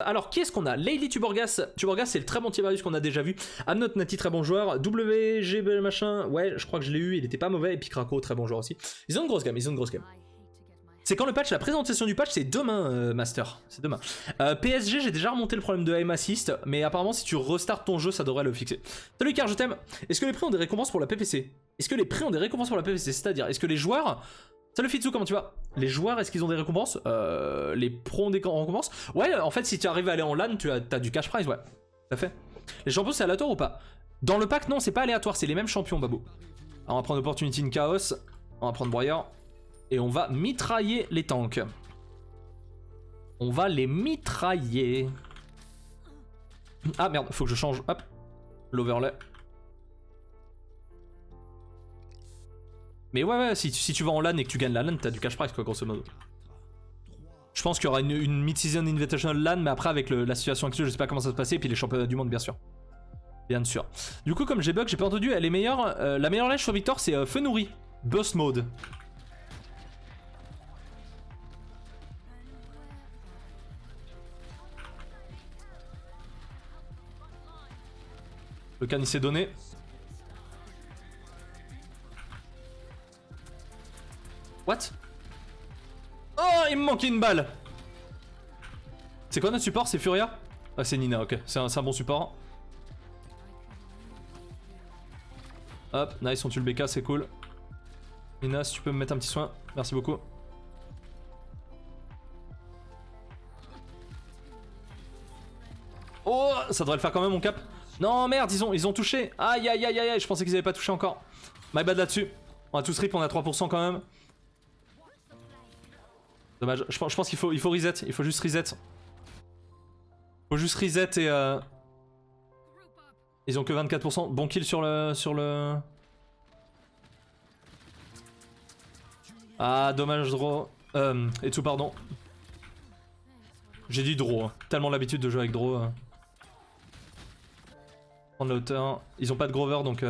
Alors, qui est-ce qu'on a? Lady Tuborgas. Tuborgas, c'est le très bon Tiberius qu'on a déjà vu. Amnot Nati, très bon joueur. WG machin, ouais, je crois que je l'ai eu, il était pas mauvais. Et puis Krakow, très bon joueur aussi. Ils ont une grosse gamme, ils ont une grosse gamme. C'est quand le patch, la présentation du patch, c'est demain, Master. C'est demain. PSG, j'ai déjà remonté le problème de aim assist, mais apparemment, si tu restartes ton jeu, ça devrait le fixer. Salut Car, je t'aime. Est-ce que les prix ont des récompenses pour la PPC? Est-ce que les prix ont des récompenses pour la PPC? C'est-à-dire, est-ce que les joueurs... Salut Fitsu, comment tu vas? Les joueurs, est-ce qu'ils ont des récompenses? Les pros ont des récompenses? Ouais, en fait, si tu arrives à aller en LAN, t'as du cash prize, ouais. Tout à fait. Les champions, c'est aléatoire ou pas? Dans le pack, non, c'est pas aléatoire, c'est les mêmes champions, Babou. Alors, on va prendre Opportunity in Chaos. On va prendre Warrior. Et on va mitrailler les tanks. On va les mitrailler. Ah merde, faut que je change, hop, l'overlay. Mais ouais, si tu vas en LAN et que tu gagnes la LAN, t'as du cash prize quoi, grosso modo. Je pense qu'il y aura une mid-season invitational LAN, mais après avec la situation actuelle, je sais pas comment ça va se passer, et puis les championnats du monde, bien sûr. Bien sûr. Du coup, comme j'ai bug, j'ai pas entendu, elle est meilleure. La meilleure lèche sur Victor, c'est Feu Nourri. Burst Mode. Le can il s'est donné. What? Oh, il me manquait une balle. C'est quoi notre support? C'est Furia? Ah, c'est Nina, ok. C'est un bon support. Hop, nice, on tue le BK, c'est cool. Nina, si tu peux me mettre un petit soin. Merci beaucoup. Oh, ça devrait le faire quand même, mon cap. Non, merde, ils ont touché. Aïe, aïe, aïe, aïe, je pensais qu'ils avaient pas touché encore. My bad là-dessus. On a tous rip, on a 3% quand même. Dommage, je pense qu'il faut reset, il faut juste reset. Faut juste reset et ils ont que 24%. Bon kill sur le... Ah, dommage, draw. Et tout, pardon. J'ai dit draw, hein. Tellement l'habitude de jouer avec draw. Prendre la hauteur. Ils ont pas de grover donc...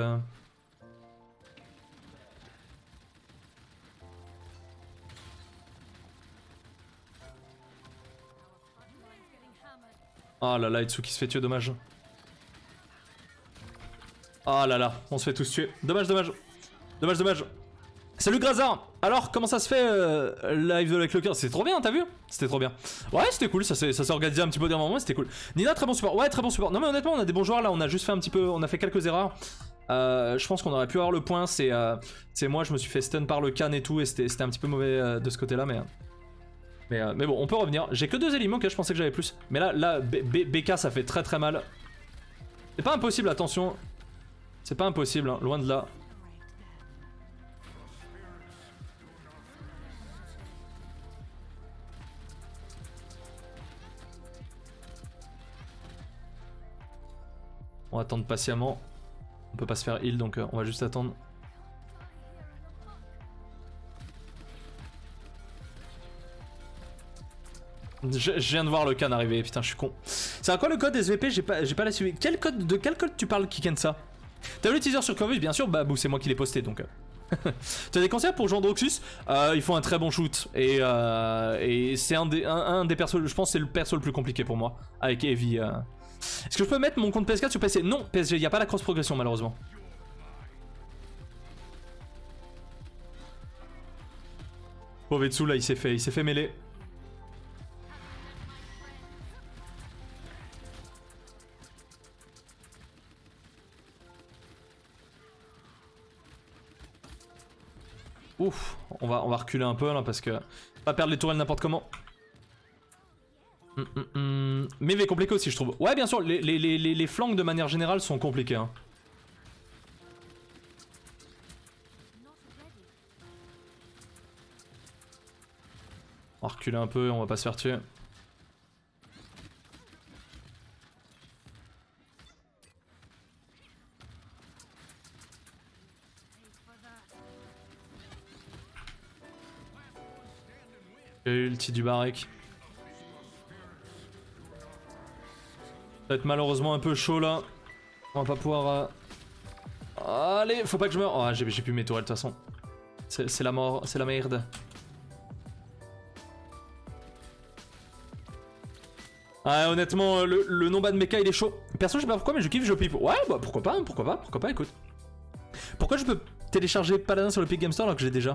Oh là là, Itsu qui se fait tuer, dommage. Oh là là, on se fait tous tuer. Dommage, dommage. Dommage, dommage. Salut Grazard. Alors, comment ça se fait, live de la Clocker? C'était trop bien, t'as vu? C'était trop bien. Ouais, c'était cool, ça s'est organisé un petit peu dernièrement, c'était cool. Nina, très bon support. Ouais, très bon support. Non mais honnêtement, on a des bons joueurs là, on a juste fait un petit peu... On a fait quelques erreurs. Je pense qu'on aurait pu avoir le point, c'est moi, je me suis fait stun par le can et tout, et c'était un petit peu mauvais de ce côté-là, mais bon, on peut revenir. J'ai que 2 éléments, ok, je pensais que j'avais plus. Mais là BK, ça fait très très mal. C'est pas impossible, attention. C'est pas impossible, hein, loin de là. On va attendre patiemment. On peut pas se faire heal, donc on va juste attendre. Je viens de voir le can arriver, putain, je suis con. C'est à quoi le code SVP? J'ai pas la suivi. De quel code tu parles, Kikensa? T'as vu le teaser sur Corvus? Bien sûr, bah c'est moi qui l'ai posté donc. T'as des conseils pour Jean Droxus? Il faut un très bon shoot. Et c'est un des persos, je pense que c'est le perso le plus compliqué pour moi. Avec Heavy. Est-ce que je peux mettre mon compte PS4 sur PC? Non, PSG, il n'y a pas la cross progression malheureusement. Povetsu là, il s'est fait mêler. Ouf, on va reculer un peu là parce que... Pas perdre les tourelles n'importe comment. Mais il est compliqué aussi je trouve. Ouais bien sûr, les flanks de manière générale sont compliqués. Hein. On va reculer un peu, on va pas se faire tuer. Ulti du Barek. Ça va être malheureusement un peu chaud là. On va pas pouvoir... Allez, faut pas que je meure. Oh, j'ai plus mes tourelles de toute façon. C'est la mort, c'est la merde. Ouais, honnêtement, le non-ban de mecha il est chaud. Perso, je sais pas pourquoi, mais je kiffe, je pipe. Ouais, bah pourquoi pas, écoute. Pourquoi je peux télécharger Paladin sur le Epic Game Store alors que j'ai déjà?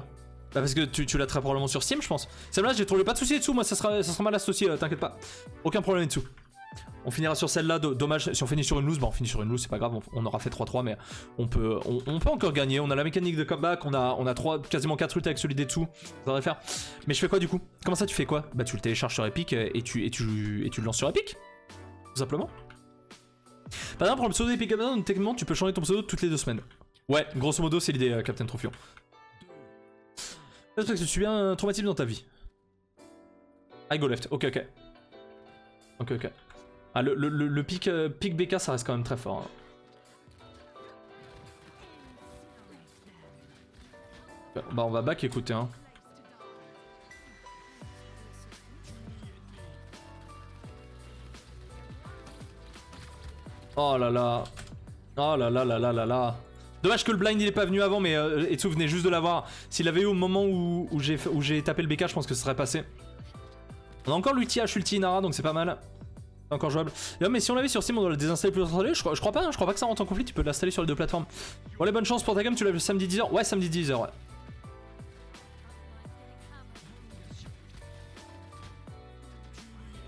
Bah parce que tu l'as très probablement sur Steam, je pense. Celle-là, j'ai trouvé pas de soucis dessous, moi ça sera mal associé, t'inquiète pas. Aucun problème dessous. On finira sur celle-là, dommage, si on finit sur une loose, bah on finit sur une loose, c'est pas grave, on aura fait 3-3, mais on peut encore gagner. On a la mécanique de comeback, on a quasiment 4 ults avec celui des dessous, ça devrait faire. Mais je fais quoi du coup? Comment ça tu fais quoi? Bah tu le télécharges sur Epic et tu le lances sur Epic, tout simplement. Par exemple, pour le pseudo Epic Gamer, techniquement tu peux changer ton pseudo toutes les 2 semaines. Ouais, grosso modo c'est l'idée, Captain Trophion. J'espère que tu subis un traumatisme dans ta vie. I go left, ok. Ok. Ah, le pic BK ça reste quand même très fort. Hein. Bah on va back écouter hein. Oh là là. Oh là là là là là là. Dommage que le blind il est pas venu avant, mais Etsu venait juste de l'avoir. S'il avait eu au moment où j'ai tapé le BK, je pense que ce serait passé. On a encore l'ulti H, ulti Inara, donc c'est pas mal. C'est encore jouable. Non, mais si on l'avait sur Steam, on doit le désinstaller plus installer. Je crois pas, hein, je crois pas que ça rentre en conflit, tu peux l'installer sur les 2 plateformes. Bon, les bonnes chances pour ta gamme, tu l'as samedi 10h. Ouais, samedi 10h, ouais.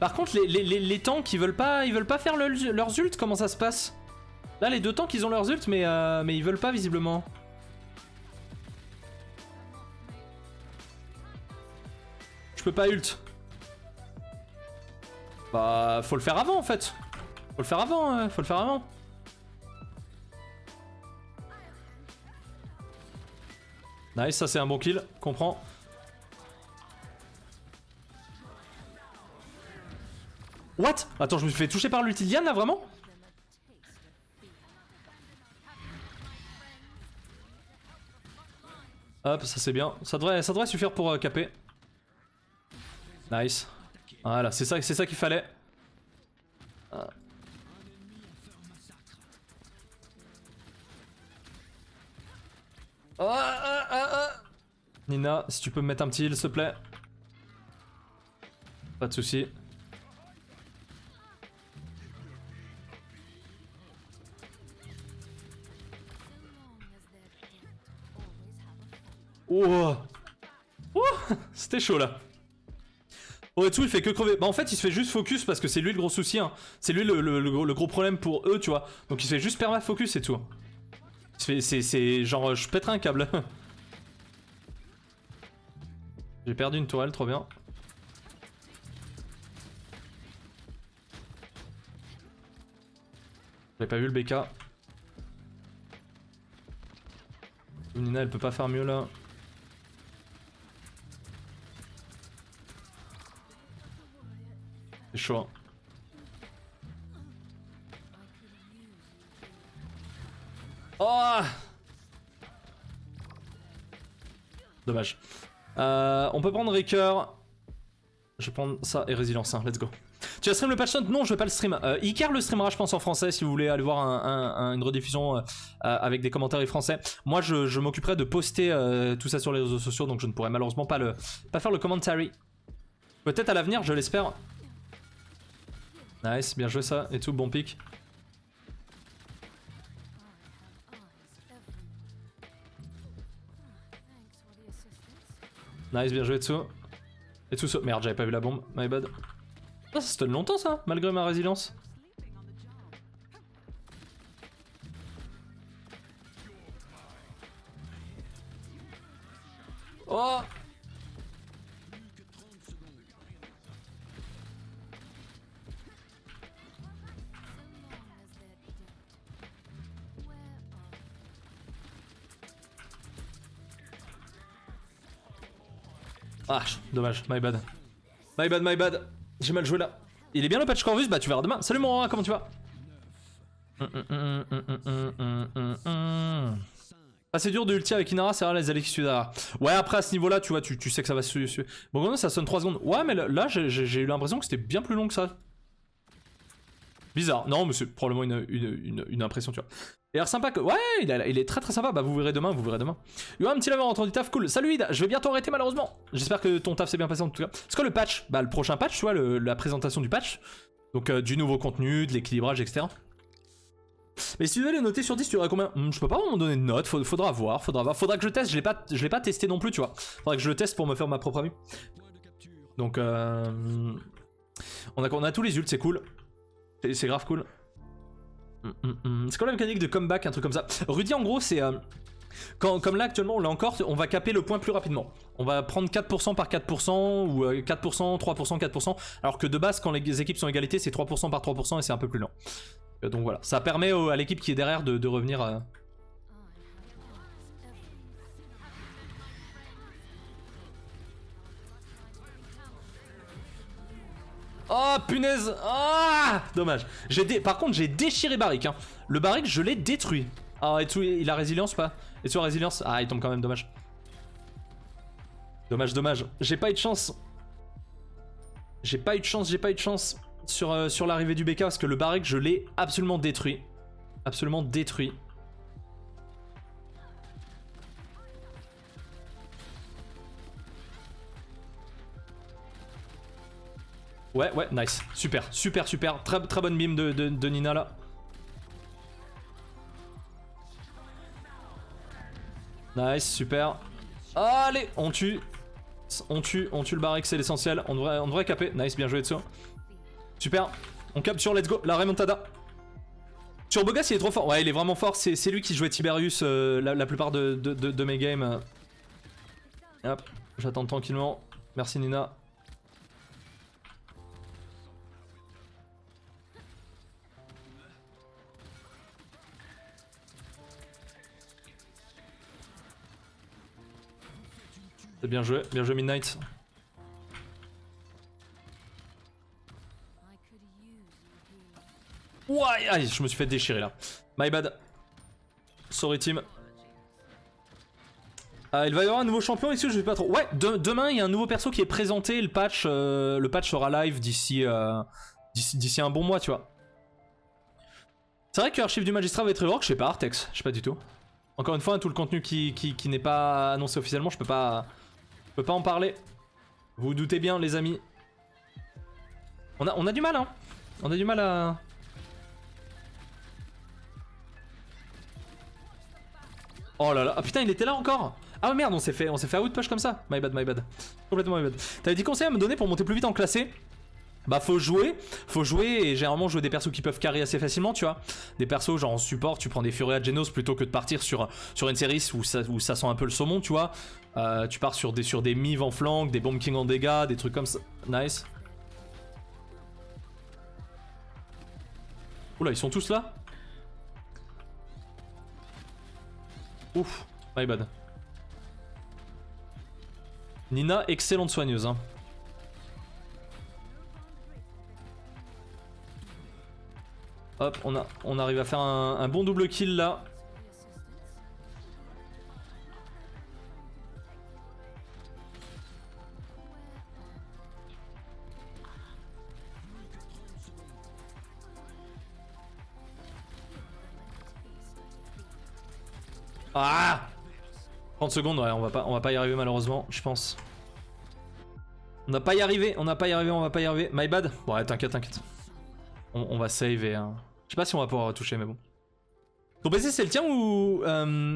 Par contre, les tanks, ils veulent pas faire leurs ults, comment ça se passe? Là, les 2 tanks, ils ont leurs ults, mais ils veulent pas, visiblement. Je peux pas ult. Bah, faut le faire avant, en fait. Faut le faire avant. Nice, ça c'est un bon kill, comprends. What? Attends, je me suis fait toucher par l'ulti Diane là, vraiment? Hop, ça c'est bien. Ça devrait suffire pour caper. Nice. Voilà, c'est ça qu'il fallait. Nina, si tu peux me mettre un petit heal, s'il te plaît. Pas de soucis. Oh, c'était chaud là. Oh, Etsu il fait que crever. Bah en fait il se fait juste focus parce que c'est lui le gros souci hein. C'est lui le gros problème pour eux tu vois. Donc il se fait juste perma focus et tout. C'est genre je pèterai un câble. J'ai perdu une tourelle, trop bien. J'avais pas vu le BK. Nina elle peut pas faire mieux là. C'est chaud. Oh! Dommage. On peut prendre Raker. Je vais prendre ça et Résilience 1, let's go. Tu vas stream le patch note? Non, je vais pas le stream. Icar le streamera, je pense, en français si vous voulez aller voir une rediffusion avec des commentaires français. Moi, je m'occuperai de poster tout ça sur les réseaux sociaux, donc je ne pourrai malheureusement pas faire le commentary. Peut-être à l'avenir, je l'espère. Nice, bien joué ça, et tout, bon pick. Nice, bien joué Etsu. Etsu, merde, j'avais pas vu la bombe, my bad. Ah, ça stun longtemps ça, malgré ma résilience. Oh! Ah, dommage, my bad. My bad. J'ai mal joué là. Il est bien le patch Corvus? Bah tu verras demain. Salut mon roi, comment tu vas? Ah c'est dur de ulti avec Inara, c'est rare les Alex Sudara. Ouais après à ce niveau là tu vois, tu sais que ça va se... Bon non ça sonne 3 secondes. Ouais mais là j'ai eu l'impression que c'était bien plus long que ça. Bizarre, non mais c'est probablement une impression tu vois. Et alors sympa que... Ouais il est très sympa, bah vous verrez demain, Yo un petit laveur entendu taf, cool. Salut Ida, je vais bientôt arrêter malheureusement. J'espère que ton taf s'est bien passé en tout cas. C'est quoi le patch? Bah le prochain patch tu vois, la présentation du patch. Donc du nouveau contenu, de l'équilibrage, etc. Mais si tu veux les noter sur 10, tu aurais combien? Je peux pas vraiment donner de notes, faudra voir. Faudra que je teste, je l'ai pas testé non plus, tu vois. Faudra que je le teste pour me faire ma propre avis. Donc on a tous les ults, c'est cool. C'est grave cool. C'est quoi la mécanique de comeback, un truc comme ça? Rudy en gros c'est... comme là actuellement on l'a encore, on va caper le point plus rapidement. On va prendre 4% par 4% ou 4%, 3%, 4%. Alors que de base quand les équipes sont égalité c'est 3% par 3% et c'est un peu plus lent. Donc voilà, ça permet à l'équipe qui est derrière de revenir... Oh punaise! Ah dommage. Par contre j'ai déchiré Barik. Hein. Le Barik je l'ai détruit. Ah Etsu il a résilience ou pas? Etsu a résilience? Ah il tombe quand même, dommage. Dommage. J'ai pas eu de chance. J'ai pas eu de chance sur l'arrivée du BK parce que le Barik je l'ai absolument détruit. Absolument détruit. Ouais, nice. Super. Très bonne mime de Nina là. Nice, super. Allez, on tue le Barik, c'est l'essentiel. On devrait caper. Nice, bien joué dessus. Super. On capte sur Let's Go, la remontada. Sur Bogas, il est trop fort. Ouais, il est vraiment fort. C'est lui qui jouait Tiberius la plupart de mes games. Hop, j'attends tranquillement. Merci Nina. C'est bien joué Midnight. Ouais, allez, je me suis fait déchirer là. My bad. Sorry team. Il va y avoir un nouveau champion ici, je sais pas trop. Ouais, demain il y a un nouveau perso qui est présenté. Le patch sera live d'ici un bon mois, tu vois. C'est vrai que l'archive du magistrat va être rework, je sais pas, Artex, je sais pas du tout. Encore une fois, tout le contenu qui n'est pas annoncé officiellement, je peux pas en parler. Vous vous doutez bien, les amis. On a du mal, hein. On a du mal à... Oh là là, ah putain, il était là encore. Ah merde, on s'est fait outpush comme ça. My bad. Complètement my bad. T'avais des conseils à me donner pour monter plus vite en classé? Bah faut jouer et généralement jouer des persos qui peuvent carry assez facilement, tu vois. Des persos genre en support, tu prends des Furia Genos plutôt que de partir sur une série où ça sent un peu le saumon, tu vois. Tu pars sur des Miv en flanc, des Bomb King en dégâts, des trucs comme ça. Nice. Oula, ils sont tous là? Ouf, my bad. Nina, excellente soigneuse, hein. Hop, on arrive à faire un bon double kill là. Ah 30 secondes, ouais, on va pas y arriver malheureusement, je pense. On va pas y arriver. My bad. Ouais, t'inquiète. On va save et... Je sais pas si on va pouvoir toucher, mais bon. Ton PC c'est le tien ou...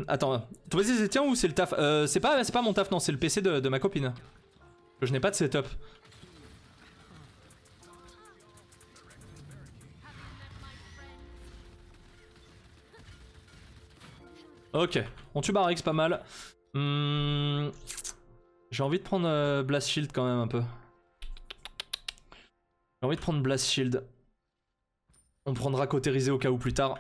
Attends, ton PC c'est le tien ou c'est le taf? C'est pas mon taf, non, c'est le PC de ma copine. Je n'ai pas de setup. Ok, on tue Barrix, pas mal. J'ai envie de prendre Blast Shield quand même un peu. J'ai envie de prendre Blast Shield. On prendra cautérisé au cas où plus tard.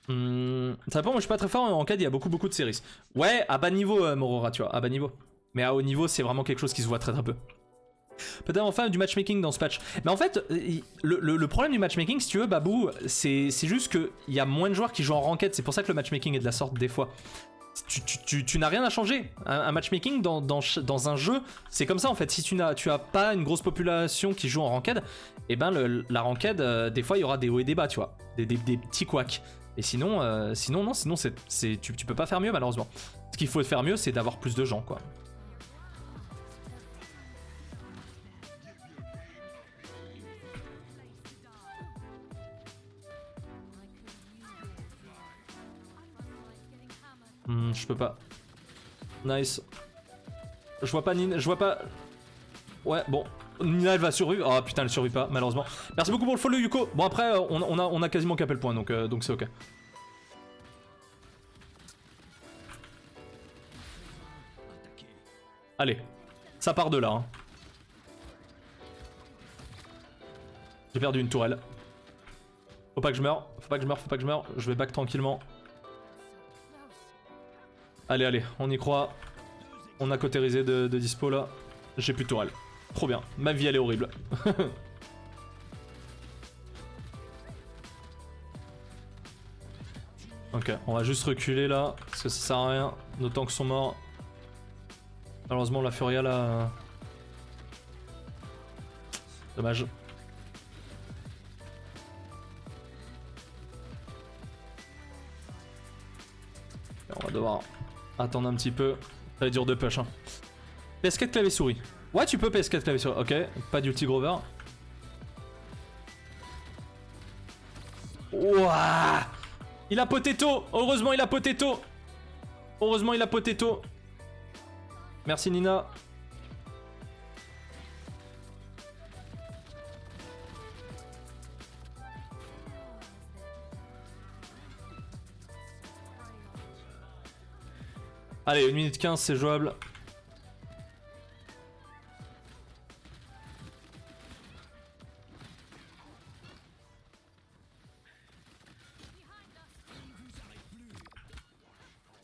Ça dépend, moi je suis pas très fort en CAD, il y a beaucoup de séries. Ouais, à bas niveau Morora, tu vois, à bas niveau. Mais à haut niveau, c'est vraiment quelque chose qui se voit très peu. Peut-être enfin du matchmaking dans ce patch. Mais en fait, le problème du matchmaking, si tu veux, Babou, c'est juste qu'il y a moins de joueurs qui jouent en ranked. C'est pour ça que le matchmaking est de la sorte des fois. Tu n'as rien à changer. Un matchmaking dans un jeu, c'est comme ça en fait. Si tu as pas une grosse population qui joue en ranked, et ben la ranked, des fois il y aura des hauts et des bas, tu vois. Des petits couacs. Et sinon, tu peux pas faire mieux malheureusement. Ce qu'il faut faire mieux, c'est d'avoir plus de gens, quoi. Je peux pas. Nice. Je vois pas Nina, je vois pas... Ouais, bon. Nina, elle va survivre. Oh putain, elle survit pas, malheureusement. Merci beaucoup pour le follow, Yuko. Bon, après, on a quasiment capé le point, donc c'est ok. Allez. Ça part de là. Hein. J'ai perdu une tourelle. Faut pas que je meure, faut pas que je meure, faut pas que je meure. Je vais back tranquillement. Allez, allez, on y croit. On a cautérisé de dispo là. J'ai plus de tourelle. Trop bien. Ma vie elle est horrible. Ok, on va juste reculer là. Parce que ça sert à rien. Nos tanks sont morts. Malheureusement la Furia là... Dommage. On va devoir attendre un petit peu. Ça va être dur de push. Hein. PS4 clavier souris. Ouais, tu peux PS4 clavier souris. Ok, pas d'ulti Grover. Ouah, il a potato. Heureusement, il a potato. Heureusement, il a potato. Merci Nina. Allez, 1 minute 15, c'est jouable.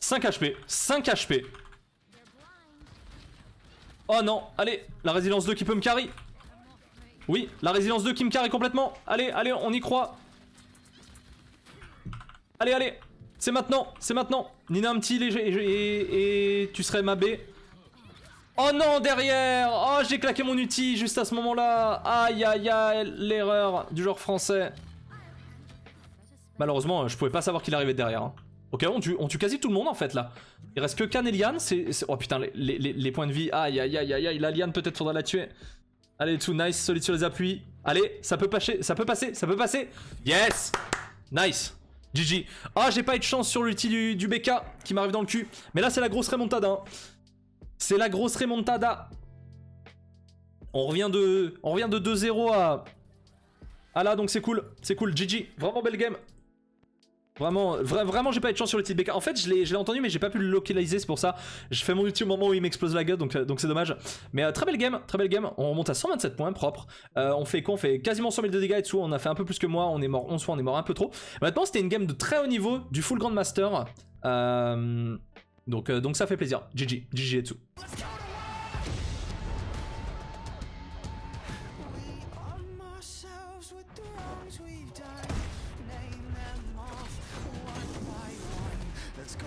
« 5 HP, 5 HP. Oh non, allez, la résilience 2 qui peut me carry. Oui, la résilience 2 qui me carry complètement. Allez, allez, on y croit. Allez, allez, c'est maintenant, c'est maintenant. Nina un petit léger et tu serais ma B. Oh non, derrière. Oh, j'ai claqué mon ulti juste à ce moment-là. Aïe, aïe, aïe, l'erreur du joueur français. Malheureusement, je pouvais pas savoir qu'il arrivait derrière. Hein. Ok, on tue quasi tout le monde en fait là. Il reste que Khan et Liane. Oh putain, les points de vie. Aïe, aïe, aïe, aïe, aïe. La Liane, peut-être faudra la tuer. Allez, tout nice, solide sur les appuis. Allez, ça peut passer, ça peut passer, ça peut passer. Yes. Nice. GG. Ah, j'ai pas eu de chance sur l'ulti du BK qui m'arrive dans le cul. Mais là, c'est la grosse remontada. Hein. C'est la grosse remontada. On revient de 2-0 à là, donc c'est cool. C'est cool. GG. Vraiment belle game. Vraiment, j'ai pas eu de chance sur le ulti de BK. En fait, je l'ai entendu, mais j'ai pas pu le localiser, c'est pour ça. Je fais mon ulti au moment où il m'explose la gueule, donc c'est dommage. Mais très belle game, très belle game. On remonte à 127 points propre. On fait quoi? On fait quasiment 100 000 de dégâts et dessous. On a fait un peu plus que moi. On est mort 11 fois, on est mort un peu trop. Maintenant, c'était une game de très haut niveau, du full Grandmaster. Donc ça fait plaisir. GG, GG et dessous. Let's go.